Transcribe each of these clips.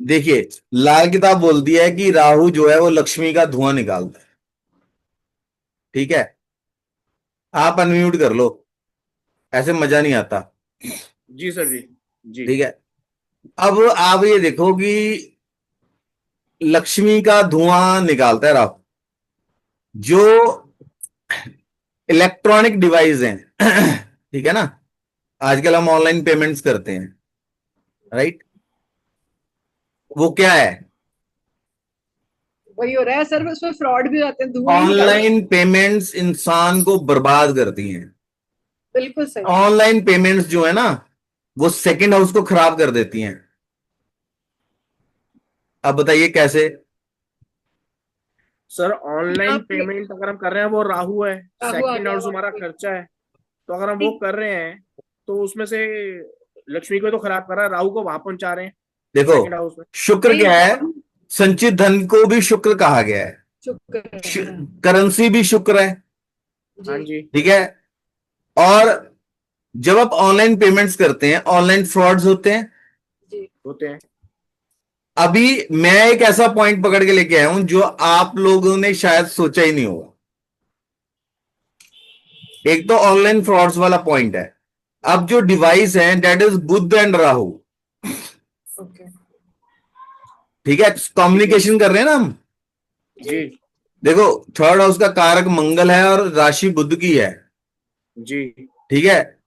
देखिए, लाल किताब बोलती है कि राहु जो है वो लक्ष्मी का धुआं निकालता है। ठीक है, आप अनम्यूट कर लो, ऐसे मजा नहीं आता। जी सर जी। जी। ठीक है, अब आप ये देखो कि लक्ष्मी का धुआं निकालता है राहु। जो इलेक्ट्रॉनिक डिवाइस हैं ठीक है ना, आजकल हम ऑनलाइन पेमेंट्स करते हैं, राइट? वो क्या है? वही हो रहा है सर, उसमें फ्रॉड भी होते हैं, धुआं ही निकाल। ऑनलाइन पेमेंट्स इंसान को बर्बाद करती हैं। बिल्कुल सही। ऑनलाइन पेमेंट्स जो है ना, वो सेकंड हाउस को खराब कर देती हैं। अब बताइए कैसे? सर यहाँ ऑनलाइन पे पेमेंट अगर हम कर रहे हैं वो राहु है, राहु आ सेकंड गया हाउस वहां हमारा पे। खर्चा है। तो अगर हम वो ठीक। कर रहे हैं तो उसमें से लक्ष्मी को तो खराब कर रहा है, राहु को वहां पहुंचा रहे हैं देखो, सेकंड हाउस में। शुक्र नहीं, क्या है? राहु संचित धन को भी शुक्र कहा गया है। शुक्र है, हाँ। करेंसी भी शुक्र है। हाँ जी। जी। ठीक है, और जब आप ऑनलाइन पेमेंट्स करते हैं, ऑनलाइन फ्रॉड्स होते हैं। जी। होते हैं। अभी मैं एक ऐसा पॉइंट पकड़ के लेके आया हूं जो आप लोगों ने शायद सोचा ही नहीं होगा। एक तो ऑनलाइन फ्रॉड्स वाला पॉइंट है। अब जो डिवाइस है that is Budh and Rahu. Okay. ठीक है, ठीक है। कम्युनिकेशन कर रहे हैं ना हम। जी। जी। देखो, थर्ड हाउस का कारक मंगल है और राशि बुध की है। जी। ठीक है,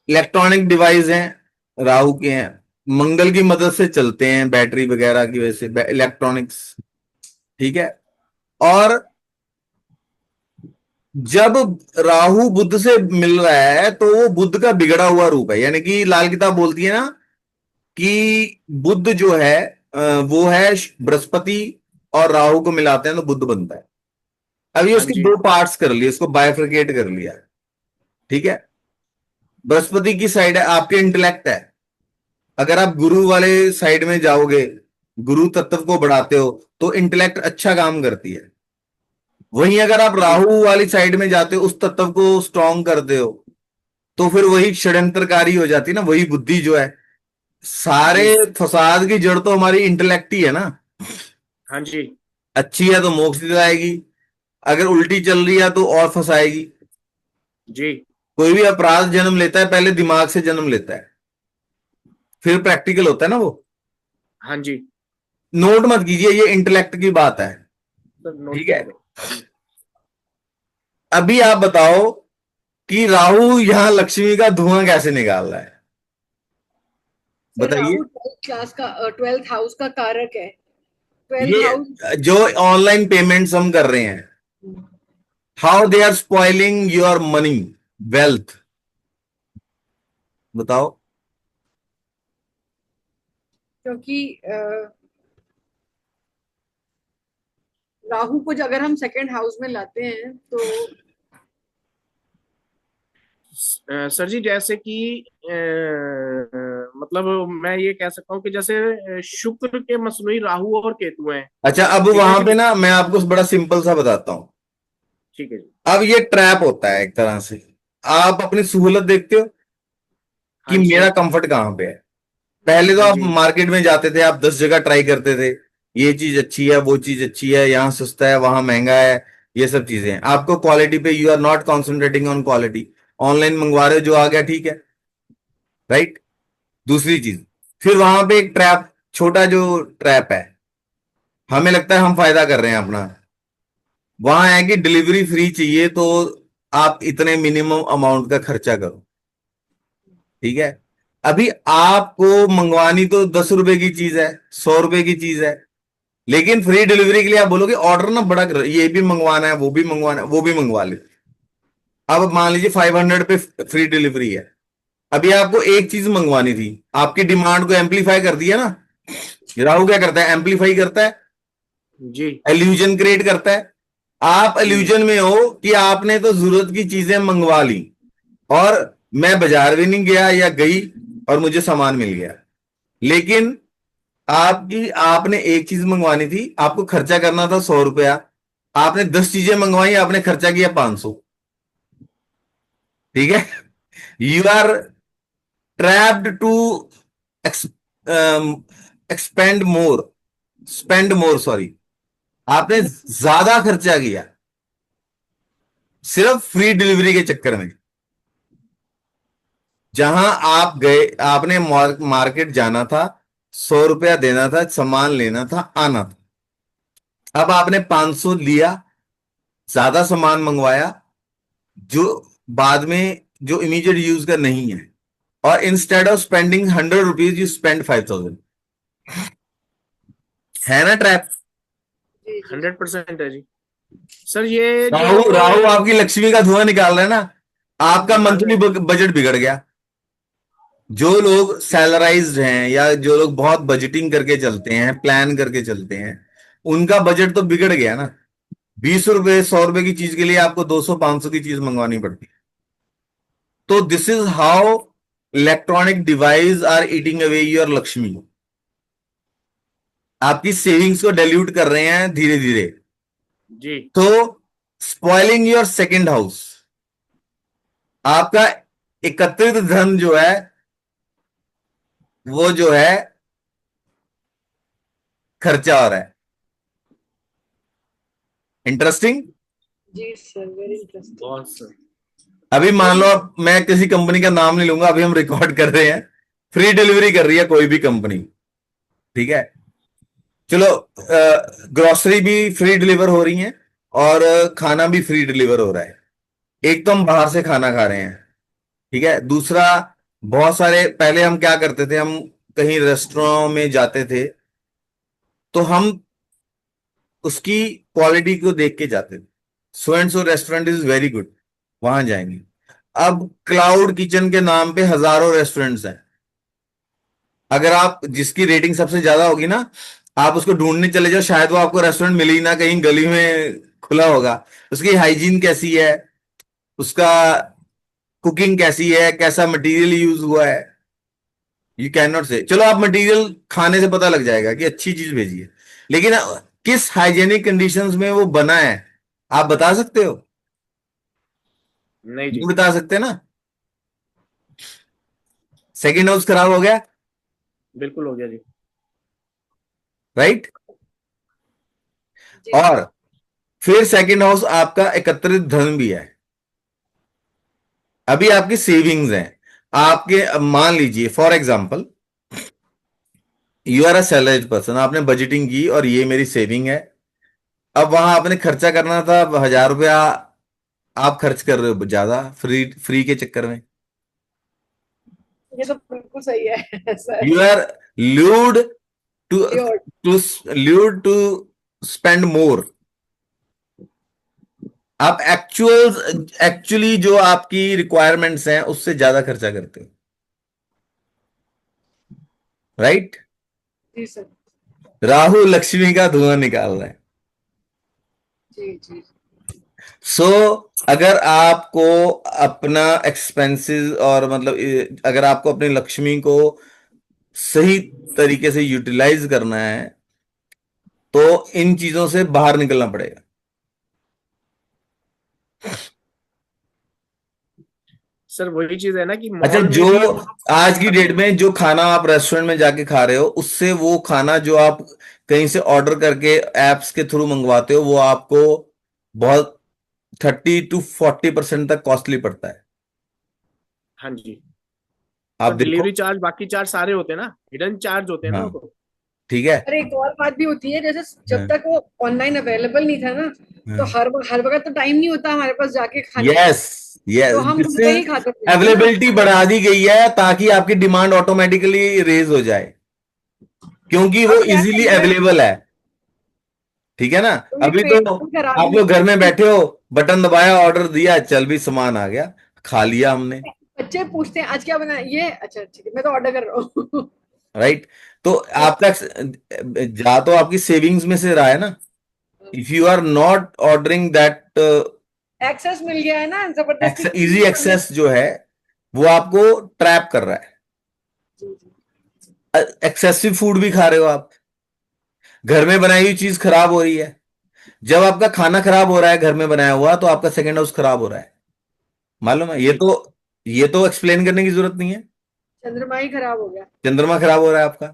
इलेक्ट्रॉनिक डिवाइस हैं, राहु के हैं, मंगल की मदद से चलते हैं, बैटरी वगैरह की वजह से इलेक्ट्रॉनिक्स। ठीक है, और जब राहु बुध से मिल रहा है तो वो बुध का बिगड़ा हुआ रूप है, यानी कि लाल किताब बोलती है ना कि बुध जो है वो है बृहस्पति, और राहु को मिलाते हैं तो बुध बनता है। अभी हाँ उसके जी। दो पार्ट्स कर लिए, इसको बाइफरकेट कर लिया। ठीक है, बृहस्पति की साइड है आपके इंटेलेक्ट है। अगर आप गुरु वाले साइड में जाओगे, गुरु तत्व को बढ़ाते हो, तो इंटेलेक्ट अच्छा काम करती है। वहीं अगर आप जी। राहु वाली साइड में जाते हो, उस तत्व को स्ट्रांग करते हो, तो फिर वही षड्यंत्रकारी हो जाती है ना, वही बुद्धि जो है। सारे जी। फसाद की जड़ तो हमारी इंटेलेक्ट ही है ना। हाँ जी। अच्छी है तो मोक्ष दिलाएगी, अगर उल्टी चल रही है तो और फंसाएगी। जी। कोई भी अपराध जन्म लेता है पहले दिमाग से जन्म लेता है, फिर प्रैक्टिकल होता है ना वो। हाँ जी। नोट मत कीजिए, ये इंटेलेक्ट की बात है। सर नोट ठीक है, कर रहे हैं। जी। अभी आप बताओ कि राहु यहां लक्ष्मी का धुआं कैसे निकाल रहा है? सर बताइए। राहु 12th क्लास का, 12th हाउस का कारक है। Twelfth house. ये जो ऑनलाइन पेमेंट्स हम कर रहे हैं, how they are spoiling your money, wealth, बताओ। क्योंकि राहु को अगर हम सेकंड हाउस में लाते हैं तो सर जी जैसे कि मतलब मैं ये कह सकता हूँ कि जैसे शुक्र के मसनूई राहु और केतु हैं। अच्छा, अब ठीक है वहां जी। पे ना मैं आपको बड़ा सिंपल सा बताता हूं। ठीक है जी। अब ये ट्रैप होता है एक तरह से। आप अपनी सहूलत देखते हो कि हाँ जी। मेरा कंफर्ट कहां पे है। पहले तो हाँ आप जी। मार्केट में जाते थे, आप 10 जगह ट्राई करते थे, ये चीज अच्छी है, वो चीज अच्छी है, यहाँ सस्ता है वहां महंगा है। ये सब चीजें हैं, आपको क्वालिटी पे you are not concentrating on quality. Online मंगवा रहे हो, जो आ गया ठीक है, राइट? दूसरी चीज, फिर वहां पे एक ट्रैप, छोटा जो ट्रैप है, हमें लगता है हम फायदा कर रहे हैं अपना। वहां है कि डिलीवरी फ्री चाहिए, तो आप इतने मिनिमम अमाउंट का खर्चा करो। ठीक है, अभी आपको मंगवानी तो 10 रुपए की चीज है, 100 रुपए की चीज है, लेकिन फ्री डिलीवरी के लिए आप बोलोगे ऑर्डर ना बड़ा कर, ये भी मंगवाना है, वो भी मंगवाना है, वो भी मंगवा ले। अब मान लीजिए 500 पे फ्री डिलीवरी है। अभी आपको एक चीज मंगवानी थी, आपकी डिमांड को एम्पलीफाई कर दिया ना। राहु क्या करता है? एम्पलीफाई करता है, जी। एल्यूजन क्रिएट करता है। आप जी। एल्यूजन में हो कि आपने तो जरूरत की चीजें मंगवा ली, और मैं बाजार भी नहीं गया या गई, और मुझे सामान मिल गया। लेकिन आपने एक चीज मंगवानी थी, आपको खर्चा करना था 100 रुपया, आपने 10 चीजें मंगवाई, आपने खर्चा किया 500। ठीक है, you are trapped to expend more spend more sorry, आपने ज्यादा खर्चा किया सिर्फ फ्री डिलीवरी के चक्कर में। जहां आप गए, आपने मार्केट जाना था, 100 रुपया देना था, सामान लेना था, आना था। अब आपने 500 लिया, ज्यादा सामान मंगवाया जो बाद में जो इमीडिएट यूज का नहीं है, और instead of spending 100 rupees you spend 5,000। है ना ट्रैप? जी जी 100% है जी। सर ये जो राहु राहु आपकी लक्ष्मी का धुआं निकाल रहा है ना, आपका निकाल मंथली रहे हैं। बजट बिगड़ गया। जो लोग सैलराइज्ड हैं या जो लोग बहुत बजटिंग करके चलते हैं, प्लान करके चलते हैं, उनका बजट तो बिगड़ गया ना। 20 रुपए 100 रुपए की चीज के लिए आपको 200 500 की चीज मंगवानी पड़ती है। तो this is how electronic device are eating away your Lakshmi. आपकी सेविंग्स को डाइल्यूट कर रहे हैं धीरे धीरे। जी तो स्पॉइलिंग योर सेकंड हाउस, आपका एकत्रित धन जो है वो जो है खर्चा हो रहा है। इंटरेस्टिंग। जी सर, वेरी इंटरेस्टिंग। बहुत सर। अभी मान लो मैं किसी कंपनी का नाम नहीं लूंगा, अभी हम रिकॉर्ड कर रहे हैं, फ्री डिलीवरी कर रही है कोई भी कंपनी, ठीक है? चलो, ग्रोसरी भी फ्री डिलीवर हो रही है और खाना भी फ्री डिलीवर हो रहा है। एक तो हम बाहर से खाना खा रहे हैं, ठीक है। दूसरा, बहुत सारे पहले हम क्या करते थे, हम कहीं रेस्टोरेंट में जाते थे तो हम उसकी क्वालिटी को देख के जाते थे। So and so restaurant is very good, वहां जाएंगे। अब क्लाउड किचन के नाम पे हजारों रेस्टोरेंट्स हैं। अगर आप जिसकी रेटिंग सबसे ज्यादा होगी ना, आप उसको ढूंढने चले जाओ, शायद वो आपको रेस्टोरेंट मिले ही ना, कहीं गली में खुला होगा। उसकी हाइजीन कैसी है, उसका कुकिंग कैसी है, कैसा मटेरियल यूज हुआ है, यू कैन नॉट से। चलो, आप मटेरियल खाने से पता लग जाएगा कि अच्छी चीज भेजी है, लेकिन किस हाइजेनिक कंडीशंस में वो बना है, आप बता सकते हो? नहीं नहीं जी। बता सकते ना। सेकेंड हाउस खराब हो गया, बिल्कुल हो गया जी। राइट? जी और फिर सेकेंड हाउस आपका एकत्रित धन भी है। अभी आपकी सेविंग्स हैं, आपके, अब मान लीजिए for example you are a salaried person, आपने बजटिंग की और ये मेरी सेविंग है। अब वहां आपने खर्चा करना था 1,000 रुपया, आप खर्च कर रहे हो ज्यादा फ्री फ्री के चक्कर में। ये तो बिल्कुल सही है sir. You are lured to Lured। To lured to spend more. आप एक्चुअली जो आपकी रिक्वायरमेंट्स हैं उससे ज्यादा खर्चा करते हो, राइट? जी सर। राहु लक्ष्मी का धुआं निकाल रहा है। जी जी सो अगर आपको अपना एक्सपेंसेस और मतलब अगर आपको अपनी लक्ष्मी को सही तरीके से यूटिलाइज करना है तो इन चीजों से बाहर निकलना पड़ेगा। सर वही चीज है ना कि अच्छा, मॉल जो में भी वो लोग आज की कर डेट रहे हैं। में जो खाना आप रेस्टोरेंट में जाके खा रहे हो, उससे वो खाना जो आप कहीं से ऑर्डर करके एप्स के थ्रू मंगवाते हो, वो आपको बहुत 30 to 40% तक कॉस्टली पड़ता है। हाँ जी। आप और देखो। डिलीवरी चार्ज बाकी चार्ज सारे होते हैं ना, हिडन चार्ज होते हैं ना हाँ, वो तो। ठीक है। और एक और बात भी होती है, जैसे जब हाँ, तक वो ऑनलाइन अवेलेबल नहीं था ना, तो हाँ। हर वक्त तो टाइम नहीं होता हमारे पास जाके खाने का। यस, तो यस, हम घर पे जिससे ही खाते थे, है ना। अवेलेबिलिटी बढ़ा दी गई है ताकि आपकी डिमांड ऑटोमेटिकली रेज हो जाए, क्योंकि वो अब क्या है, इजीली अवेलेबल है। ठीक है ना? कोई अभी पेट तो की खराबी आप लोग घर में होती बैठे हो, बटन दबाया, ऑर्डर दिया, चल भी सामान आ गया, खा लिया हमने, है। बच्चे पूछते हैं आज क्या बना है? ये अच्छा ठीक है, मैं तो ऑर्डर कर रहा हूँ। राइट? तो आपका जा तो आपकी सेविंग्स में से रहा है ना। If you are not ordering that, access मिल गया है ना, जबरदस्ती किसी इजी को करना। एक्सेस जो है वो आपको ट्रैप कर रहा जी जी है। एक्सेसिव फूड भी खा रहे हो आप, घर में बनाई हुई चीज खराब हो रही है। जब आपका खाना खराब हो रहा है घर में बनाया हुआ, तो आपका सेकेंड हाउस खराब हो रहा है। मालूम है? जी ये तो एक्सप्लेन करने की जरूरत नहीं है। चंद्रमा ही खराब हो गया। चंद्रमा खराब हो रहा है आपका।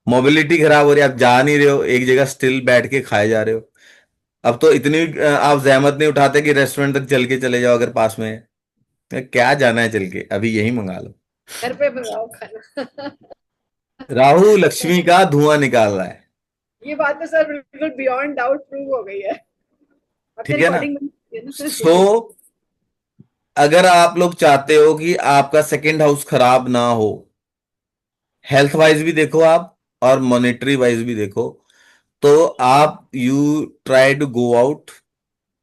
मोबिलिटी खराब हो रही है, आप जा नहीं रहे हो, एक जगह स्टिल बैठ के खाए जा रहे हो। अब तो इतनी आप जहमत नहीं उठाते कि रेस्टोरेंट तक चल के चले जाओ अगर पास में है। क्या जाना है चल के, अभी यही मंगा लो। घर पे बनाओ खाना। राहु लक्ष्मी का धुआं निकाल रहा है। ये बात तो सर बिल्कुल बियॉन्ड डाउट प्रूव हो गई है। आपके ठीक है ना। रिकॉर्डिंग है ना। सो अगर आप लोग चाहते हो कि आपका सेकंड हाउस खराब ना हो, हेल्थ वाइज भी देखो आप और मॉनेटरी वाइज भी देखो, तो आप you try to go out,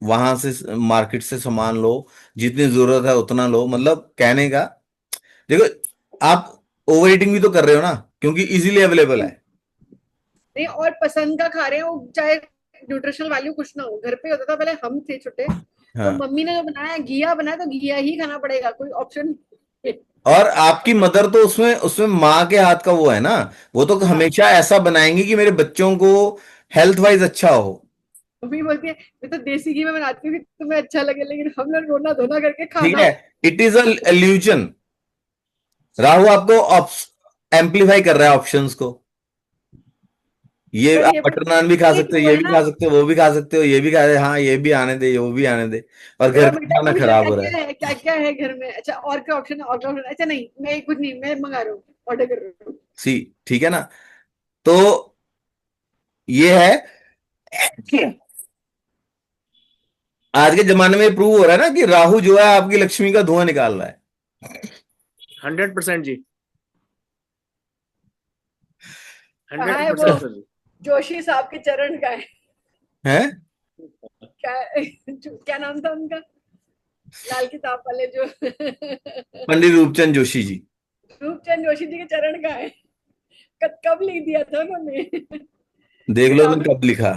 वहां से मार्केट से सामान लो, जितनी जरूरत है उतना लो। मतलब कहने का देखो, आप ओवर ईटिंग भी तो कर रहे हो ना, क्योंकि इजीली अवेलेबल है। नहीं, और पसंद का खा रहे हो, चाहे न्यूट्रिशनल वैल्यू कुछ ना हो। घर पे होता था पहले, हम थे छोटे तो हाँ। मम्मी ने जो बनाया, घिया बनाया तो घिया ही खाना पड़ेगा, कोई ऑप्शन। और आपकी मदर तो उसमें उसमें माँ के हाथ का वो है ना, वो तो हाँ, हमेशा ऐसा बनाएंगी कि मेरे बच्चों को हेल्थ वाइज अच्छा हो। मम्मी बोलती है मैं तो देसी घी में बनाती हूँ कि तुम्हें अच्छा लगे, लेकिन हम लोग रोना धोना करके ठीक खाना। है। It is a illusion. Rahu आपको एम्पलीफाई कर रहा है ऑप्शंस को। ये सर आप ये बटर नान भी खा भी सकते हो, ट्रू ये है भी ना। खा सकते हो, वो भी खा सकते हो, ये भी खा, हाँ ये भी आने दे, वो भी आने दे, और घर मेरा का बेटा खाना पूछ रहा है खराब क्या हो रहा क्या है। है, क्या क्या है घर में। अच्छा और क्या ऑप्शन है, और क्या ऑप्शन। अच्छा नहीं, मैं कुछ नहीं, मैं मंगा रहा हूँ, ऑर्डर कर रहा हूँ। सी, ठीक है ना। तो ये है कि आज के जमाने में प्रूव हो रहा है ना कि राहु जो है आपकी लक्ष्मी का धुआं निकाल रहा है। 100% जी, कहाँ है 100% वो सर जी। जोशी साहब के चरण का है। हैं? क्या क्या नाम था उनका, लाल किताब वाले जो। पंडित रूपचंद जोशी जी। रूपचंद जोशी जी के चरण का है। कब लिख दिया था उन्होंने। देख लो राहु। उन्होंने कब लिखा।